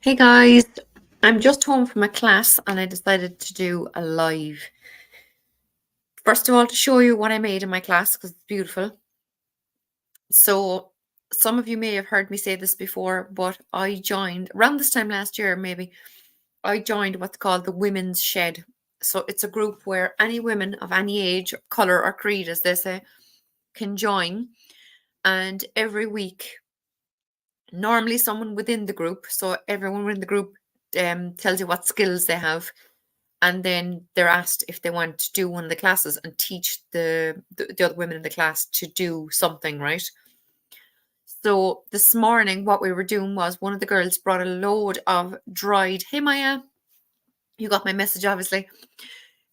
Hey guys, I'm just home from a class and I decided to do a live. First of all, to show you what I made in my class because it's beautiful. So, some of you may have heard me say this before, but I joined around this time last year, maybe. I joined what's called the Women's Shed. So, it's a group where any women of any age, color, or creed, as they say, can join. And every week, normally someone within the group, so everyone within the group tells you what skills they have, and then they're asked if they want to do one of the classes and teach the other women in the class to do something, right? So this morning, what we were doing was one of the girls brought a load of dried. Hey Maya, you got my message, obviously.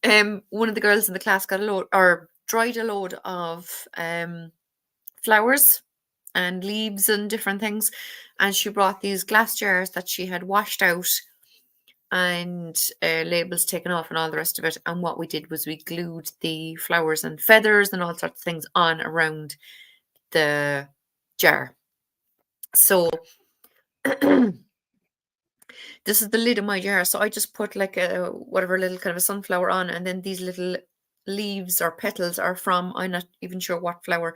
One of the girls in the class got a load or dried a load of flowers and leaves and different things, and she brought these glass jars that she had washed out and labels taken off and all the rest of it. And what we did was we glued the flowers and feathers and all sorts of things on around the jar. So this is the lid of my jar. So I just put like a whatever little kind of a sunflower on, and then these little leaves or petals are from, I'm not even sure what flower,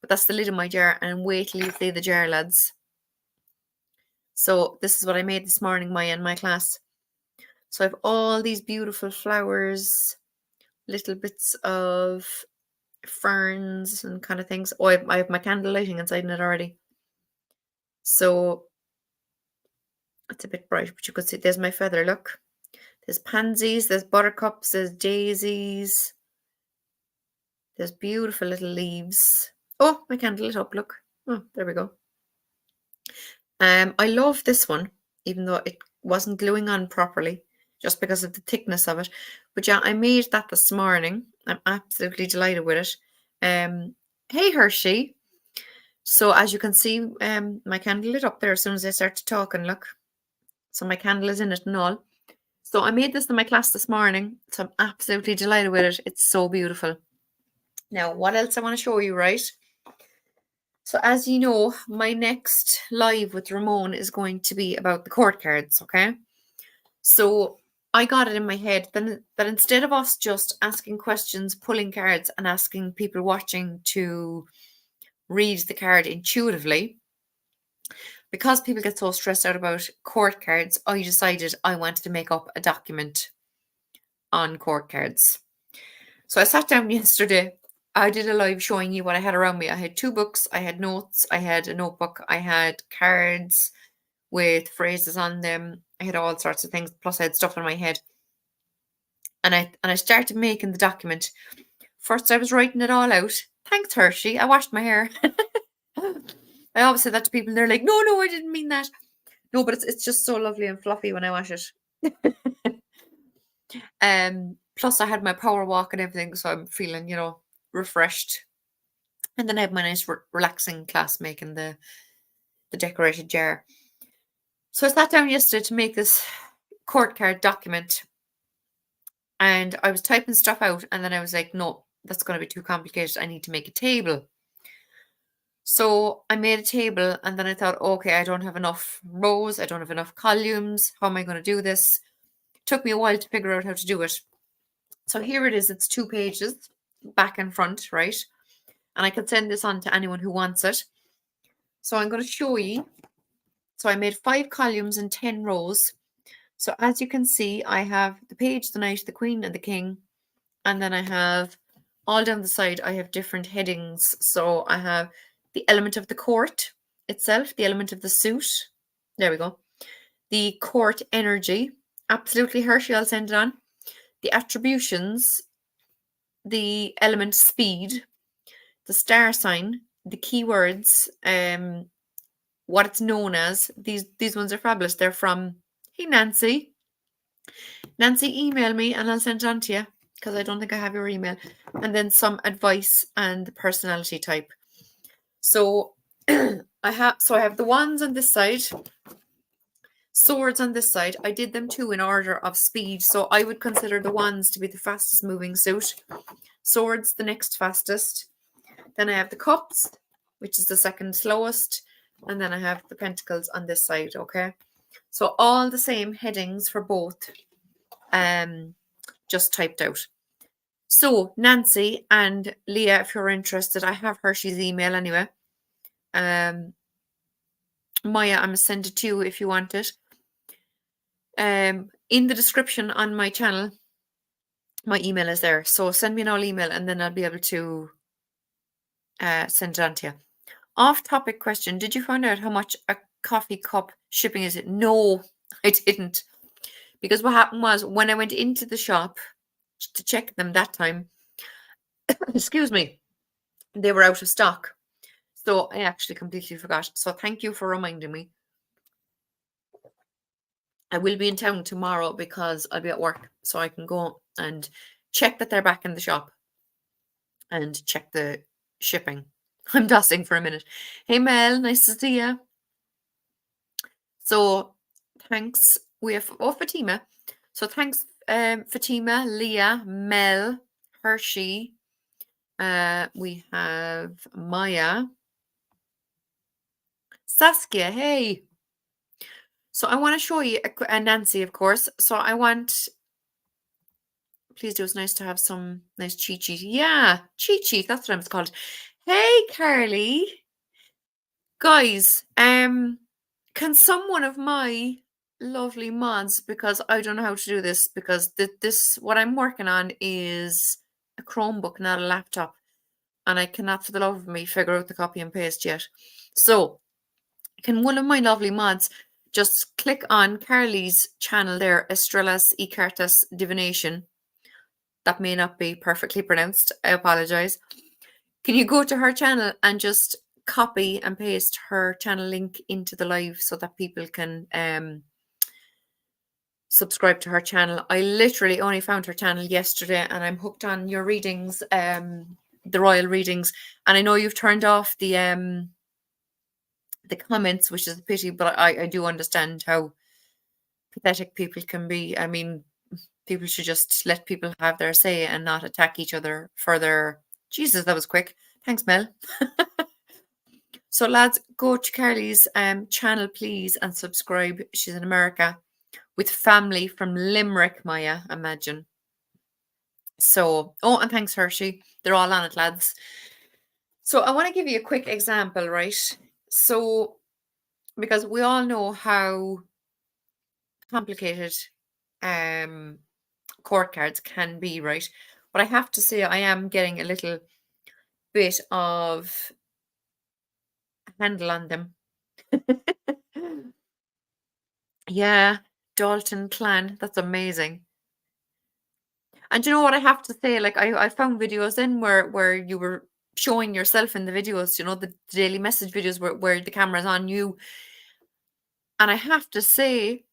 but that's the lid of my jar. And wait till you see the jar, lads. So this is what I made this morning, Maya, in my class. So I have all these beautiful flowers, little bits of ferns and kind of things. Oh, I have my candle lighting inside in it already. So it's a bit bright, but you could see there's my feather, look. There's pansies, there's buttercups, there's daisies. There's beautiful little leaves. Oh, my candle lit up, look. Oh, there we go. I love this one, even though it wasn't gluing on properly, just because of the thickness of it. But yeah, I made that this morning. I'm absolutely delighted with it. Hey Hershey. So as you can see, my candle lit up there as soon as I started talking, look. So my candle is in it and all. So I made this in my class this morning. So I'm absolutely delighted with it. It's so beautiful. Now, what else I want to show you, right? So as you know, my next live with Ramon is going to be about the court cards, okay? So I got it in my head then that instead of us just asking questions, pulling cards, and asking people watching to read the card intuitively, because people get so stressed out about court cards, I decided I wanted to make up a document on court cards. So I sat down yesterday. I did a live showing you what I had around me. I had 2 books, I had notes, I had a notebook, I had cards with phrases on them. I had all sorts of things, plus I had stuff in my head. And I started making the document. First I was writing it all out. Thanks, Hershey. I washed my hair. I always say that to people and they're like, no, I didn't mean that. No, but it's just so lovely and fluffy when I wash it. Plus I had my power walk and everything, so I'm feeling, refreshed. And then I had my nice relaxing class making the decorated jar. So I sat down yesterday to make this court card document, and I was typing stuff out, and then I was like, no, that's going to be too complicated. I need to make a table. So I made a table, and then I thought, okay, I don't have enough rows, I don't have enough columns. How am I going to do this? It took me a while to figure out how to do it. So here it is. It's 2 pages, back and front, right? And I can send this on to anyone who wants it. So I'm going to show you. So I made 5 columns and 10 rows. So as you can see, I have the page, the knight, the queen, and the king. And then I have all down the side, I have different headings. So I have the element of the court itself, the element of the suit. There we go. The court energy. Absolutely, Hershey, I'll send it on. The attributions, the element speed, the star sign, the keywords, what it's known as. These ones are fabulous. They're from, hey Nancy. Nancy, email me and I'll send it on to you because I don't think I have your email. And then some advice and the personality type. So I have the wands on this side, swords on this side. I did them too in order of speed. So I would consider the wands to be the fastest moving suit. Swords the next fastest. Then I have the cups, which is the second slowest. And then I have the pentacles on this side, okay? So all the same headings for both, just typed out. So Nancy and Leah, if you're interested, I have Hershey's email anyway. Maya, I'm gonna send it to you if you want it. In the description on my channel, my email is there. So send me an all email and then I'll be able to send it on to you. Off-topic question. Did you find out how much a coffee cup shipping is? No, I didn't. Because what happened was when I went into the shop to check them that time, excuse me, they were out of stock. So I actually completely forgot. So thank you for reminding me. I will be in town tomorrow because I'll be at work. So I can go and check that they're back in the shop and check the shipping. I'm dusting for a minute. Hey Mel, nice to see you. So thanks. We have Fatima. So thanks Fatima, Leah, Mel, Hershey. We have Maya. Saskia, hey. So I want to show you, and Nancy, of course. So I want, please do, it's nice to have some nice cheat sheet. Yeah, cheat sheet, that's what I'm called. Hey, Carly. Guys, can someone of my lovely mods, because I don't know how to do this, because what I'm working on is a Chromebook, not a laptop. And I cannot for the love of me figure out the copy and paste yet. So can one of my lovely mods just click on Carly's channel there, Estrelas y Cartas Divination. That may not be perfectly pronounced. I apologize. Can you go to her channel and just copy and paste her channel link into the live so that people can subscribe to her channel? I literally only found her channel yesterday and I'm hooked on your readings, the royal readings. And I know you've turned off the comments, which is a pity, but I do understand how pathetic people can be. I mean, people should just let people have their say and not attack each other for their... Jesus, that was quick. Thanks, Mel. So lads, go to Carly's channel, please, and subscribe. She's in America with family from Limerick, Maya, imagine. So, oh, and thanks, Hershey. They're all on it, lads. So I want to give you a quick example, right? So, because we all know how complicated court cards can be, right? But I have to say I am getting a little bit of handle on them. Yeah, Dalton clan, that's amazing. And you know what I have to say? Like I found videos in where you were showing yourself in the videos, you know, the daily message videos where the camera's on you. And I have to say,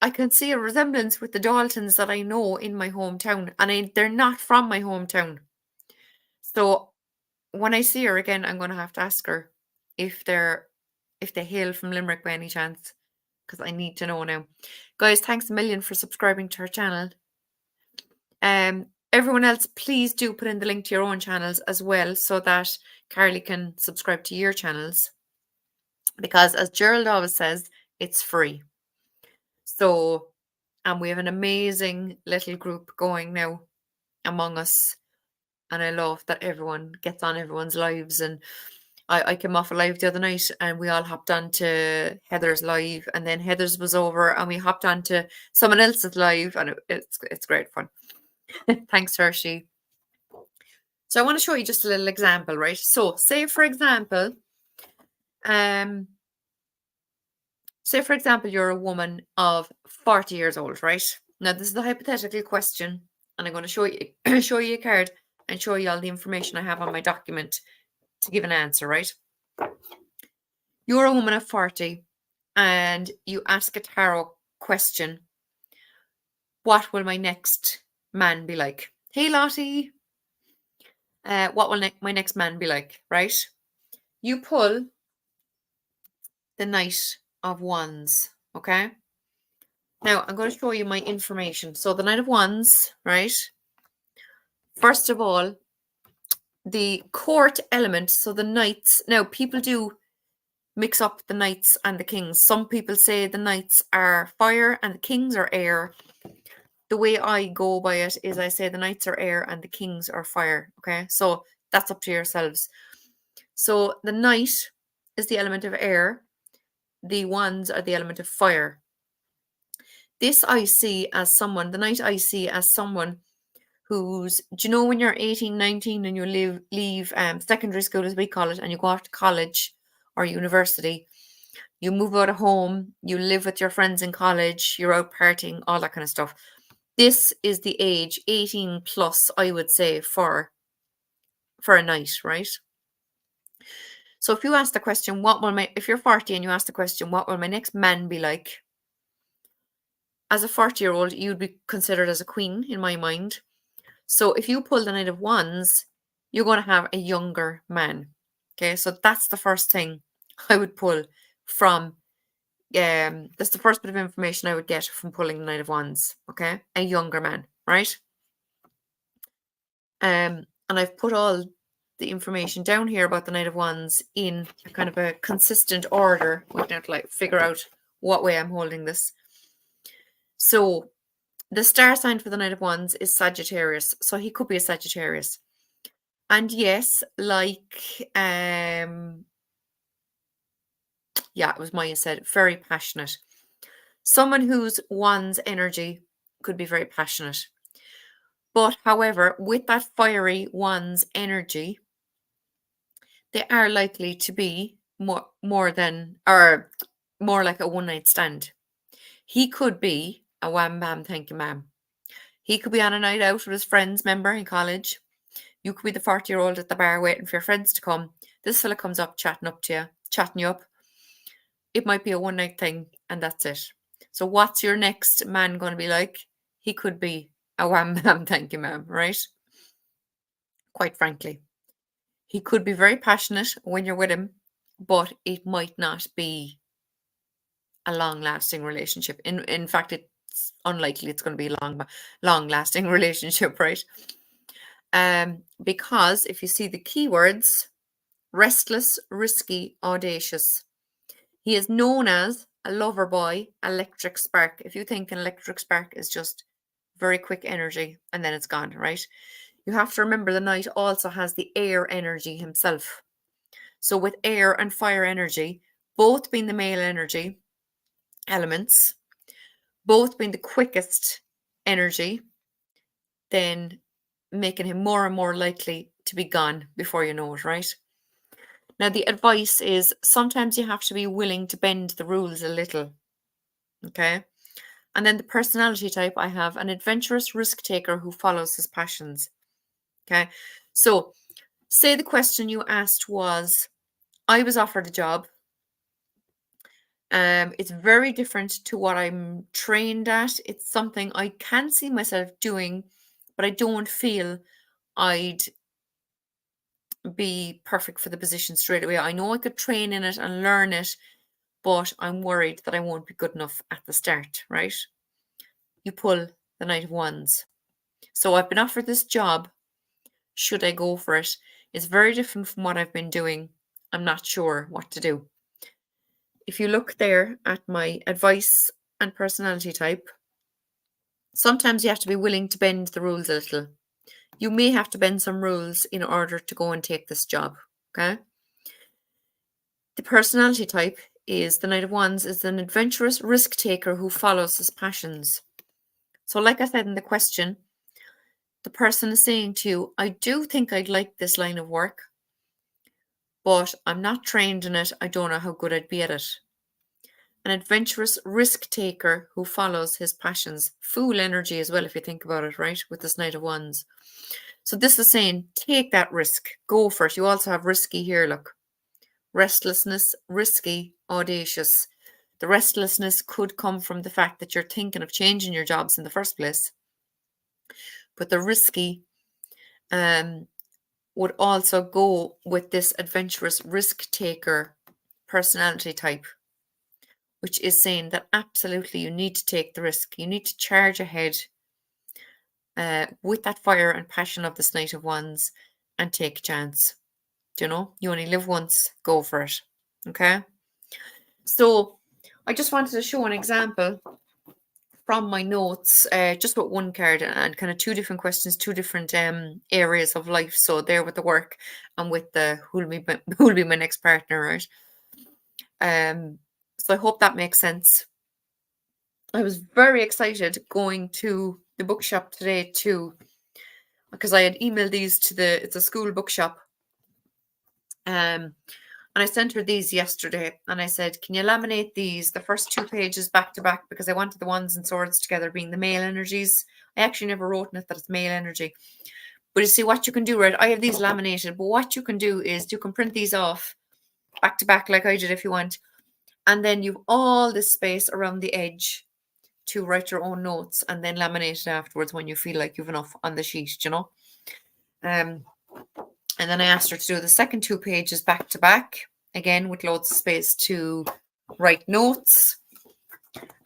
I can see a resemblance with the Daltons that I know in my hometown. And they're not from my hometown. So when I see her again, I'm going to have to ask her if they hail from Limerick by any chance, because I need to know now. Guys, thanks a million for subscribing to her channel. Everyone else, please do put in the link to your own channels as well so that Carly can subscribe to your channels. Because as Gerald always says, it's free. So, and we have an amazing little group going now among us. And I love that everyone gets on everyone's lives. And I came off a live the other night and we all hopped on to Heather's live. And then Heather's was over and we hopped on to someone else's live. And it's great fun. Thanks, Hershey. So I want to show you just a little example, right? So say for example, you're a woman of 40 years old, right? Now this is the hypothetical question, and I'm going to show you show you a card and show you all the information I have on my document to give an answer, right? You're a woman of 40 and you ask a tarot question. What will my next man be like? Hey Lottie. What will my next man be like, right? You pull the Knight of Wands, okay? Now, I'm going to show you my information. So the Knight of Wands, right? First of all, the court element, so the knights. Now, people do mix up the knights and the kings. Some people say the knights are fire and the kings are air. The way I go by it is I say the knights are air and the kings are fire. Okay, so that's up to yourselves. So the knight is the element of air. The wands are the element of fire. This I see as someone, the knight I see as someone who's, do you know when you're 18, 19 and you leave secondary school, as we call it, and you go off to college or university, you move out of home, you live with your friends in college, you're out partying, all that kind of stuff. This is the age, 18 plus, I would say, for a knight, right? So if you ask the question, if you're 40 and you ask the question, what will my next man be like? As a 40-year-old, you'd be considered as a queen in my mind. So if you pull the Knight of Wands, you're going to have a younger man. Okay, so that's the first thing I would pull from. That's the first bit of information I would get from pulling the Knight of Wands. Okay, a younger man, right? And I've put all the information down here about the Knight of Wands in a kind of a consistent order. We have to like figure out what way I'm holding this. So the star sign for the Knight of Wands is Sagittarius. So he could be a Sagittarius. And yes, like, yeah, it was Maya said, very passionate. Someone whose Wands energy could be very passionate. But however, with that fiery Wands energy, they are likely to be more like a one-night stand. He could be a wham bam thank you ma'am. He could be on a night out with his friends, member in college. You could be the 40-year-old at the bar waiting for your friends to come. This fella comes up chatting you up. It might be a one-night thing and that's it. So what's your next man going to be like? He could be a wham bam thank you ma'am, right? Quite frankly. He could be very passionate when you're with him, but it might not be a long-lasting relationship. In fact, it's unlikely it's going to be a long-lasting relationship, right? Because if you see the keywords, restless, risky, audacious. He is known as a lover boy, electric spark. If you think an electric spark is just very quick energy and then it's gone, right? You have to remember the knight also has the air energy himself. So with air and fire energy, both being the male energy elements, both being the quickest energy, then making him more and more likely to be gone before you know it, right? Now, the advice is sometimes you have to be willing to bend the rules a little, okay? And then the personality type, I have an adventurous risk taker who follows his passions, okay? So say the question you asked was, I was offered a job. It's very different to what I'm trained at. It's something I can see myself doing, but I don't feel I'd be perfect for the position straight away. I know I could train in it and learn it, but I'm worried that I won't be good enough at the start, right? You pull the Knight of Wands. So I've been offered this job. Should I go for it? It's very different from what I've been doing. I'm not sure what to do. If you look there at my advice and personality type, sometimes you have to be willing to bend the rules a little. You may have to bend some rules in order to go and take this job, okay? The personality type is the Knight of Wands is an adventurous risk taker who follows his passions. So like I said in the question, the person is saying to you, I do think I'd like this line of work, but I'm not trained in it. I don't know how good I'd be at it. An adventurous risk taker who follows his passions. Fool energy as well, if you think about it, right? With this Knight of Wands. So this is saying, take that risk. Go for it. You also have risky here, look. Restlessness, risky, audacious. The restlessness could come from the fact that you're thinking of changing your jobs in the first place. But the risky would also go with this adventurous risk taker personality type, which is saying that absolutely you need to take the risk. You need to charge ahead with that fire and passion of this Knight of Wands and take a chance. Do you know? You only live once, go for it. Okay? So I just wanted to show an example from my notes, just with one card and kind of two different questions, two different areas of life. So there with the work and with the who'll be my next partner, right? So I hope that makes sense. I was very excited going to the bookshop today too, because I had emailed these to it's a school bookshop. And I sent her these yesterday and I said, can you laminate these, the first 2 pages back to back, because I wanted the Wands and Swords together being the male energies. I actually never wrote in it that it's male energy. But you see what you can do, right? I have these laminated, but what you can do is you can print these off back to back like I did if you want. And then you've all this space around the edge to write your own notes and then laminate it afterwards when you feel like you've enough on the sheet, you know. And then I asked her to do the second 2 pages back to back, again with loads of space to write notes.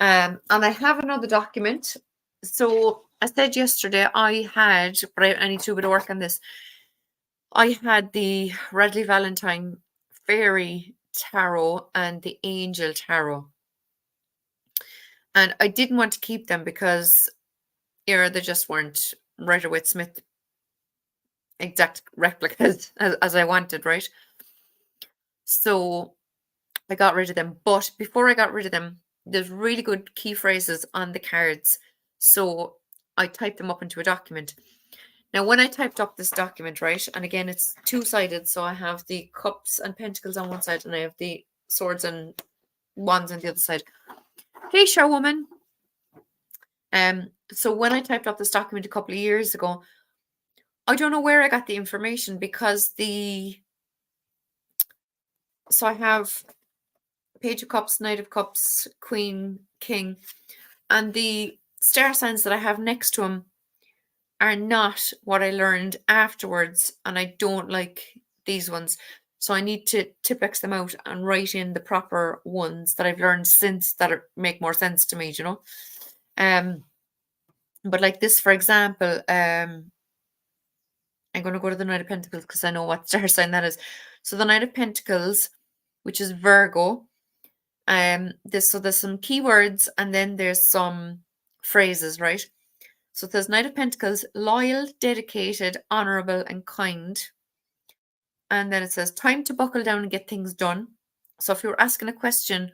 And I have another document. So I said yesterday but I need to do a bit of work on this. I had the Radley Valentine Fairy Tarot and the Angel Tarot. And I didn't want to keep them because they just weren't Rider-Waite-Smith exact replicas as I wanted, right? So I got rid of them. But before I got rid of them, there's really good key phrases on the cards. So I typed them up into a document. Now, when I typed up this document, right, and again, it's 2-sided. So I have the Cups and Pentacles on one side and I have the Swords and Wands on the other side. Hey, show woman. So when I typed up this document a couple of years ago, I don't know where I got the information because so I have Page of Cups, Knight of Cups, Queen, King, and the star signs that I have next to them are not what I learned afterwards, and I don't like these ones. So I need to Tipp-Ex them out and write in the proper ones that I've learned since that make more sense to me, you know. But like this, for example, I'm going to go to the Knight of Pentacles because I know what star sign that is. So the Knight of Pentacles, which is Virgo, there's some keywords and then there's some phrases, right? So there's Knight of Pentacles, loyal, dedicated, honorable, and kind. And then it says time to buckle down and get things done. So if you're asking a question,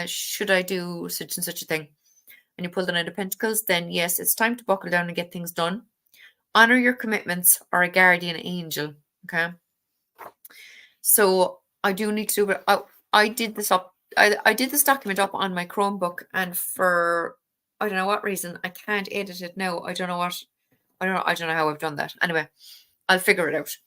should I do such and such a thing? And you pull the Knight of Pentacles, then yes, it's time to buckle down and get things done. Honor your commitments or a guardian angel. Okay. So I do need to do it. I did this up. I did this document up on my Chromebook, and for I don't know what reason I can't edit it now. I don't know how I've done that. Anyway, I'll figure it out.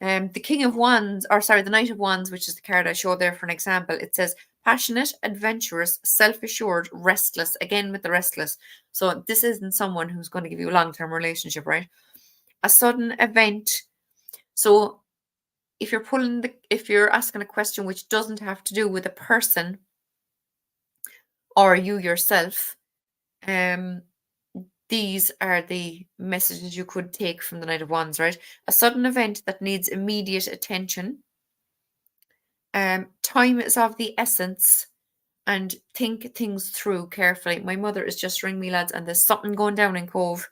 The King of Wands, the Knight of Wands, which is the card I showed there for an example. It says passionate, adventurous, self-assured, restless. Again with the restless. So this isn't someone who's going to give you a long-term relationship, right? A sudden event. So if you're asking a question which doesn't have to do with a person or you yourself, these are the messages you could take from the Knight of Wands, right? A sudden event that needs immediate attention. Time is of the essence, and think things through carefully. My mother is just ringing me, lads, and there's something going down in Cove.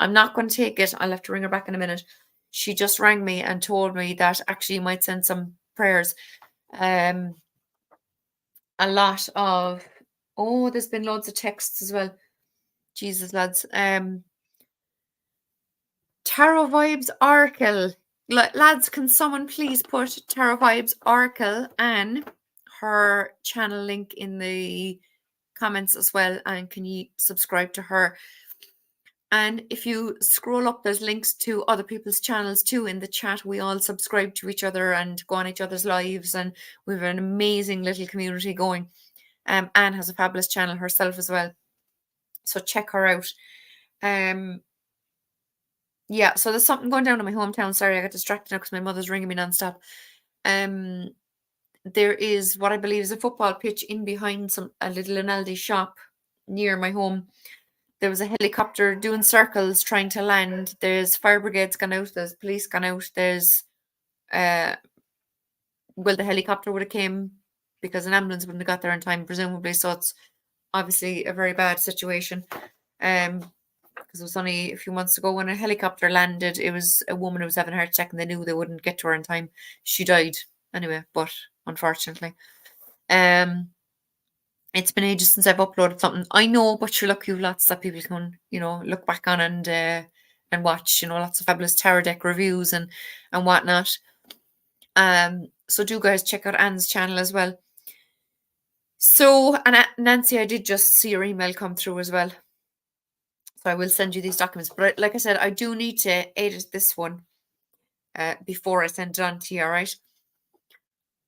I'm not going to take it. I'll have to ring her back in a minute. She just rang me and told me that actually you might send some prayers. A lot of there's been loads of texts as well. Jesus, lads. Tarot Vibes Oracle. Lads, can someone please put Tarot Vibes Oracle and her channel link in the comments as well? And can you subscribe to her? And if you scroll up, there's links to other people's channels too in the chat. We all subscribe to each other and go on each other's lives, and we have an amazing little community going. Anne has a fabulous channel herself as well, so check her out. Yeah, so there's something going down in my hometown. Sorry, I got distracted now because my mother's ringing me nonstop. There is what I believe is a football pitch in behind a little Aldi shop near my home. There was a helicopter doing circles trying to land. There's fire brigades gone out. There's police gone out. There's the helicopter would have came because an ambulance wouldn't have got there in time, presumably. So it's obviously a very bad situation. Because it was only a few months ago when a helicopter landed. It was a woman who was having a heart attack, and they knew they wouldn't get to her in time. She died anyway, but unfortunately. It's been ages since I've uploaded something. I know, but sure, look, you've lots that people can, look back on and watch, lots of fabulous tower deck reviews and whatnot. So do guys check out Anne's channel as well. So, and Nancy, I did just see your email come through as well. So I will send you these documents. But like I said, I do need to edit this one before I send it on to you, all right?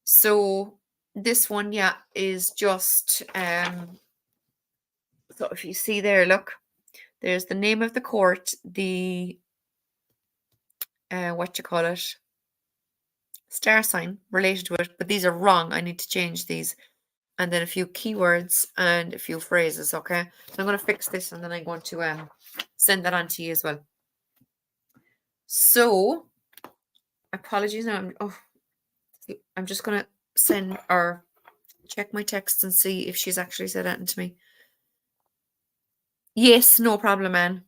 So this one, yeah, is just, so if you see there, look, there's the name of the court, the, star sign related to it, but these are wrong. I need to change these. And then a few keywords and a few phrases, okay? So I'm going to fix this and then I'm going to send that on to you as well. So, apologies now. I'm just going to send or check my text and see if she's actually said that to me. Yes, no problem, Anne.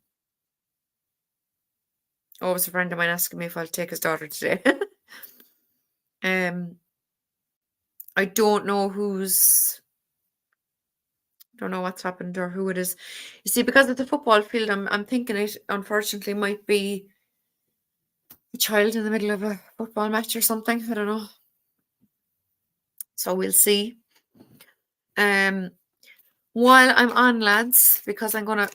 Oh, it was a friend of mine asking me if I'll take his daughter today. I don't know don't know what's happened or who it is. You see, because it's a football field, I'm thinking it unfortunately might be a child in the middle of a football match or something. I don't know. So we'll see. While I'm on, lads, because I'm gonna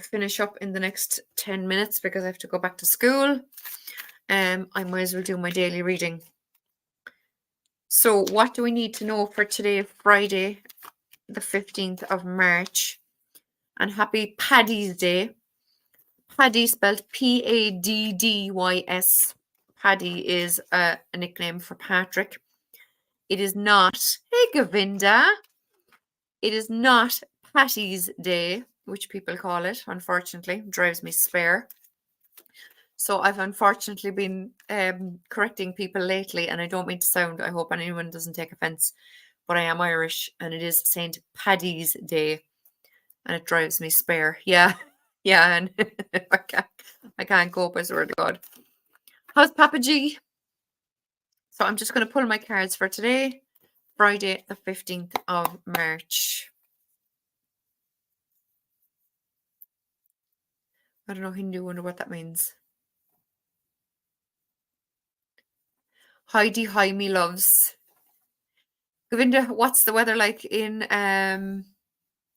finish up in the next 10 minutes because I have to go back to school. I might as well do my daily reading. So what do we need to know for today, Friday, the 15th of March? And happy Paddy's Day. Paddy spelled Paddys. Paddy is a nickname for Patrick. It is not, hey Govinda, it is not Patty's Day, which people call it, unfortunately. Drives me spare. So I've unfortunately been correcting people lately, and I don't mean to sound, I hope anyone doesn't take offense, but I am Irish, and it is St. Paddy's Day, and it drives me spare. Yeah, yeah, and I can't cope, I swear to God. How's Papa G? So I'm just going to pull my cards for today, Friday the 15th of March. I don't know Hindu, wonder what that means. Heidi, hi, me loves. Govinda, what's the weather like in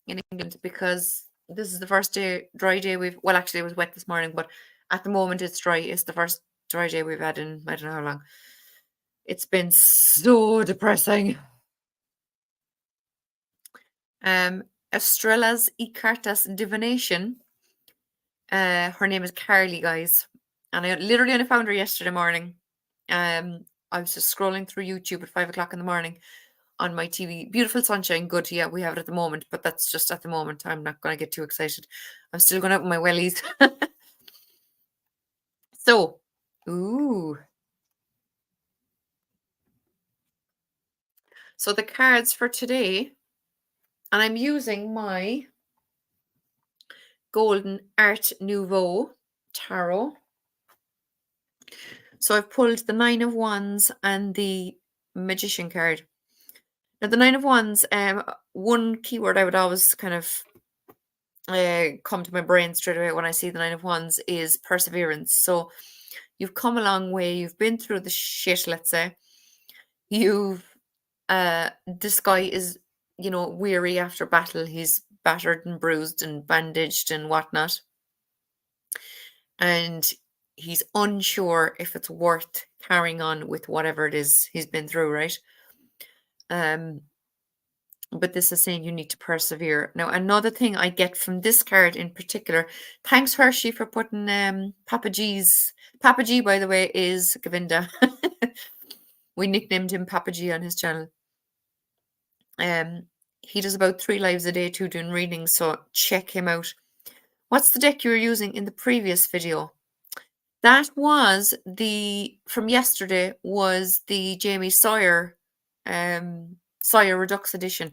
England? Because this is the first dry day we've, well, actually it was wet this morning, but at the moment it's dry. It's the first dry day we've had in, I don't know how long. It's been so depressing. Estrella's y Cartas Divination. Her name is Carly, guys. And I literally only found her yesterday morning. I was just scrolling through YouTube at 5 o'clock in the morning on my TV. Beautiful sunshine, good. Yeah, we have it at the moment, but that's just at the moment. I'm not going to get too excited. I'm still going out with my wellies. So, ooh. So the cards for today, and I'm using my Golden Art Nouveau Tarot. So I've pulled the Nine of Wands and the Magician card. Now the Nine of Wands, one keyword I would always kind of come to my brain straight away when I see the Nine of Wands is perseverance. So you've come a long way. You've been through the shit, let's say. You've, this guy is, weary after battle. He's battered and bruised and bandaged and whatnot. And he's unsure if it's worth carrying on with whatever it is he's been through, right? But this is saying you need to persevere. Now, another thing I get from this card in particular, thanks Hershey for putting Papa G's. Papa G, by the way, is Govinda. We nicknamed him Papa G on his channel. He does about 3 lives a day too doing readings, so check him out. What's the deck you were using in the previous video? That was from yesterday, was the Jamie Sawyer Sire Redux edition.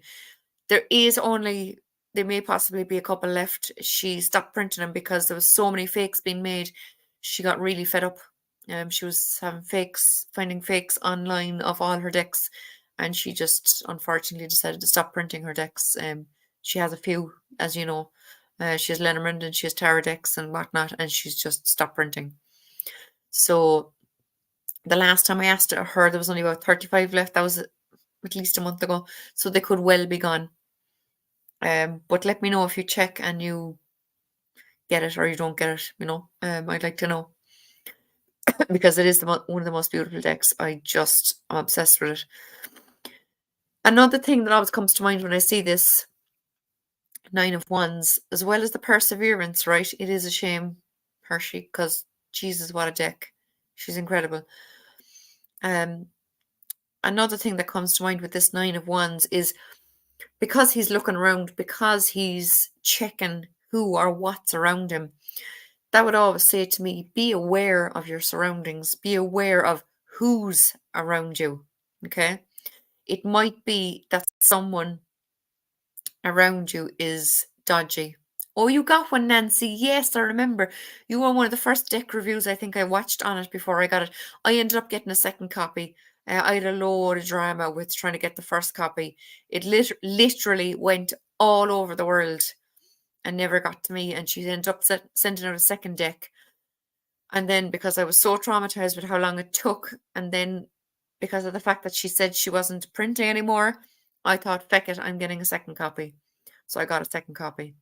There may possibly be a couple left. She stopped printing them because there was so many fakes being made. She got really fed up. She was finding fakes online of all her decks, and she just unfortunately decided to stop printing her decks. She has a few, as you know. She has Lenormand and she has Tara decks and whatnot, and she's just stopped printing. So the last time I asked her, there was only about 35 left. That was at least a month ago, so they could well be gone. But let me know if you check and you get it or you don't get it. I'd like to know because it is one of the most beautiful decks. I'm obsessed with it. Another thing that always comes to mind when I see this Nine of Wands, as well as the perseverance, right? It is a shame, Hershey, because Jesus, what a deck. She's incredible. Another thing that comes to mind with this Nine of Wands is because he's looking around, because he's checking who or what's around him, that would always say to me, be aware of your surroundings, be aware of who's around you, okay? It might be that someone around you is dodgy. Oh, you got one, Nancy. Yes, I remember. You were one of the first deck reviews I think I watched on it before I got it. I ended up getting a second copy. I had a load of drama with trying to get the first copy. It literally went all over the world and never got to me. And she ended up sending out a second deck. And then because I was so traumatized with how long it took, and then because of the fact that she said she wasn't printing anymore, I thought, feck it, I'm getting a second copy. So I got a second copy.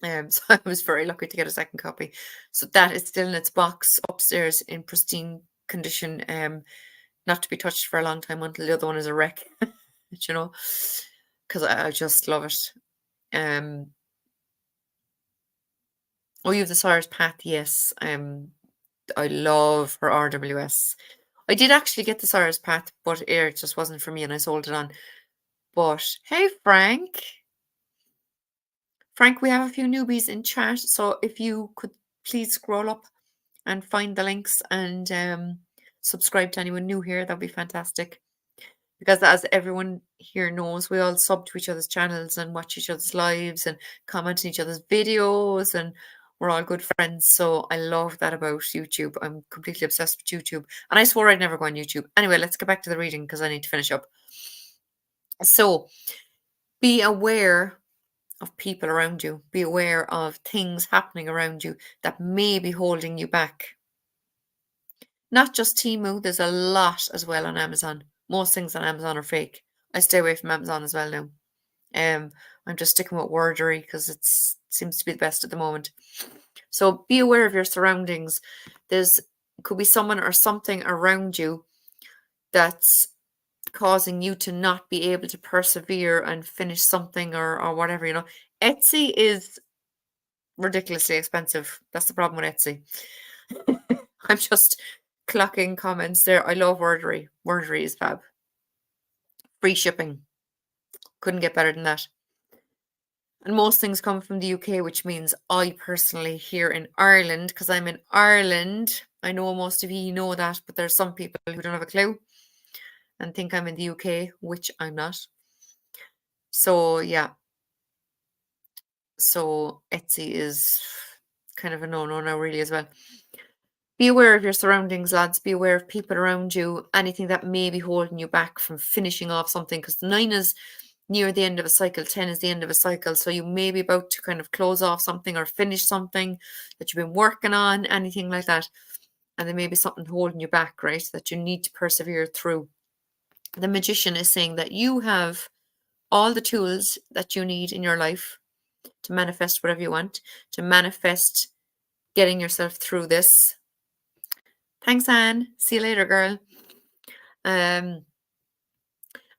So I was very lucky to get a second copy. So that is still in its box upstairs in pristine condition, not to be touched for a long time until the other one is a wreck, because I just love it. Oh, you have the Sire's Path, yes. I love her RWS. I did actually get the Sire's Path, but it just wasn't for me and I sold it on. But hey, Frank. Frank, we have a few newbies in chat, so if you could please scroll up and find the links and subscribe to anyone new here, that'd be fantastic. Because as everyone here knows, we all sub to each other's channels and watch each other's lives and comment on each other's videos, and we're all good friends. So I love that about YouTube. I'm completely obsessed with YouTube. And I swore I'd never go on YouTube. Anyway, let's get back to the reading because I need to finish up. So be aware of people around you. Be aware of things happening around you that may be holding you back. Not just Temu, there's a lot as well on Amazon. Most things on Amazon are fake. I stay away from Amazon as well now. I'm just sticking with Wordery because it seems to be the best at the moment. So be aware of your surroundings. Could be someone or something around you that's causing you to not be able to persevere and finish something or whatever, Etsy is ridiculously expensive. That's the problem with Etsy. I'm just clocking comments there. I love Wordery. Wordery is fab. Free shipping. Couldn't get better than that. And most things come from the UK, which means I personally here in Ireland, because I'm in Ireland, I know most of you know that, but there's some people who don't have a clue and think I'm in the UK, which I'm not. So yeah. So Etsy is kind of a no-no now really as well. Be aware of your surroundings, lads. Be aware of people around you, anything that may be holding you back from finishing off something, because the 9 is near the end of a cycle, 10 is the end of a cycle. So you may be about to kind of close off something or finish something that you've been working on, anything like that. And there may be something holding you back, right? That you need to persevere through. The Magician is saying that you have all the tools that you need in your life to manifest whatever you want, to manifest getting yourself through this. Thanks, Anne. See you later, girl.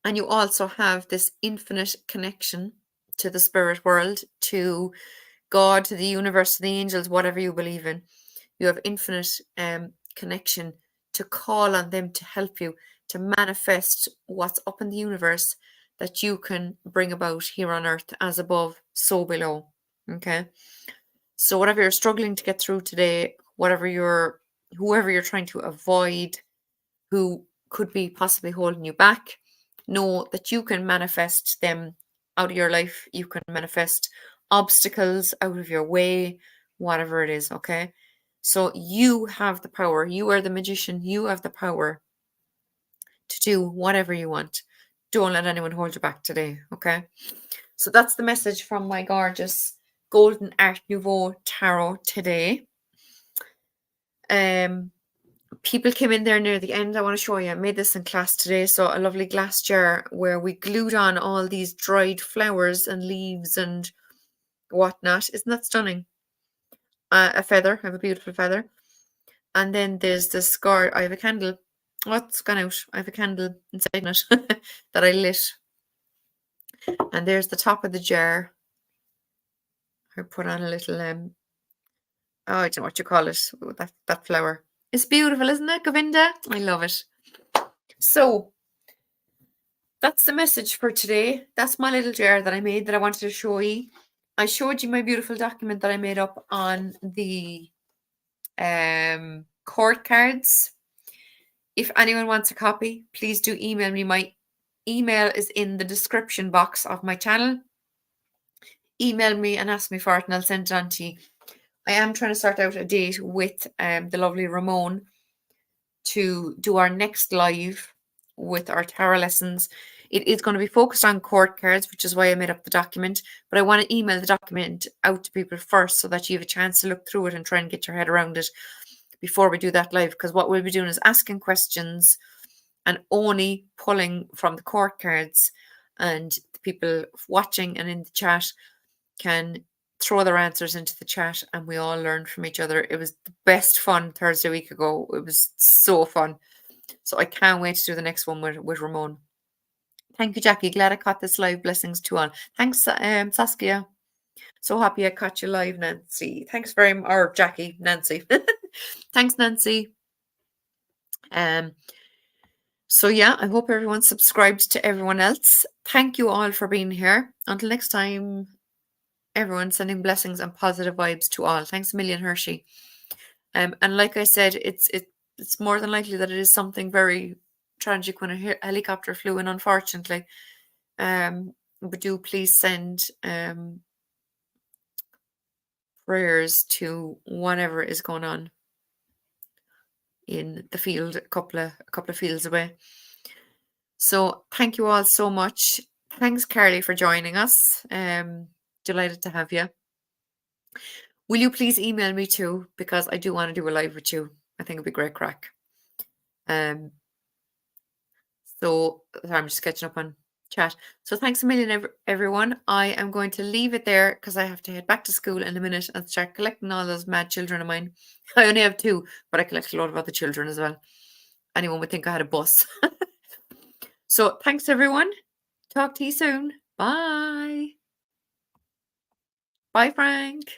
And you also have this infinite connection to the spirit world, to God, to the universe, to the angels, whatever you believe in. You have infinite connection to call on them to help you to manifest what's up in the universe that you can bring about here on earth, as above, so below. Okay. So whatever you're struggling to get through today, whoever you're trying to avoid, who could be possibly holding you back, know that you can manifest them out of your life. You can manifest obstacles out of your way, whatever it is, okay? So you have the power. You are the magician. You have the power to do whatever you want. Don't let anyone hold you back today, okay? So that's the message from my gorgeous Golden Art Nouveau tarot today. People came in there near the end. I want to show you. I made this in class today. So a lovely glass jar where we glued on all these dried flowers and leaves and whatnot. Isn't that stunning? A feather. I have a beautiful feather. And then there's the scar. I have a candle. What's gone out? I have a candle inside it that I lit. And there's the top of the jar. I put on a little I don't know what you call it. That flower. It's beautiful, isn't it, Govinda? I love it. So that's the message for today. That's my little jar that I made that I wanted to show you. I showed you my beautiful document that I made up on the court cards. If anyone wants a copy, please do email me. My email is in the description box of my channel. Email me and ask me for it and I'll send it on to you. I am trying to sort out a date with the lovely Ramon to do our next live with our tarot lessons. It is going to be focused on court cards, which is why I made up the document. But I want to email the document out to people first so that you have a chance to look through it and try and get your head around it before we do that live. Because what we'll be doing is asking questions and only pulling from the court cards. And the people watching and in the chat can throw their answers into the chat and we all learn from each other. It was the best fun Thursday week ago. It was so fun. So I can't wait to do the next one with Ramon. Thank you, Jackie. Glad I caught this live. Blessings to all. Thanks, Saskia. So happy I caught you live, Nancy. Thanks very much. Or Jackie, Nancy. Thanks, Nancy. So yeah, I hope everyone subscribed to everyone else. Thank you all for being here. Until next time, everyone, sending blessings and positive vibes to all. Thanks a million, Hershey. And like I said, it's more than likely that it is something very tragic when a helicopter flew in, unfortunately. But do please send prayers to whatever is going on in the field, a couple of fields away. So thank you all so much. Thanks, Carly, for joining us. Delighted to have you. Will you please email me too? Because I do want to do a live with you. I think it'd be great crack. So I'm just catching up on chat. So thanks a million, everyone. I am going to leave it there because I have to head back to school in a minute and start collecting all those mad children of mine. I only have 2, but I collect a lot of other children as well. Anyone would think I had a bus. So thanks, everyone. Talk to you soon. Bye. Bye, Frank.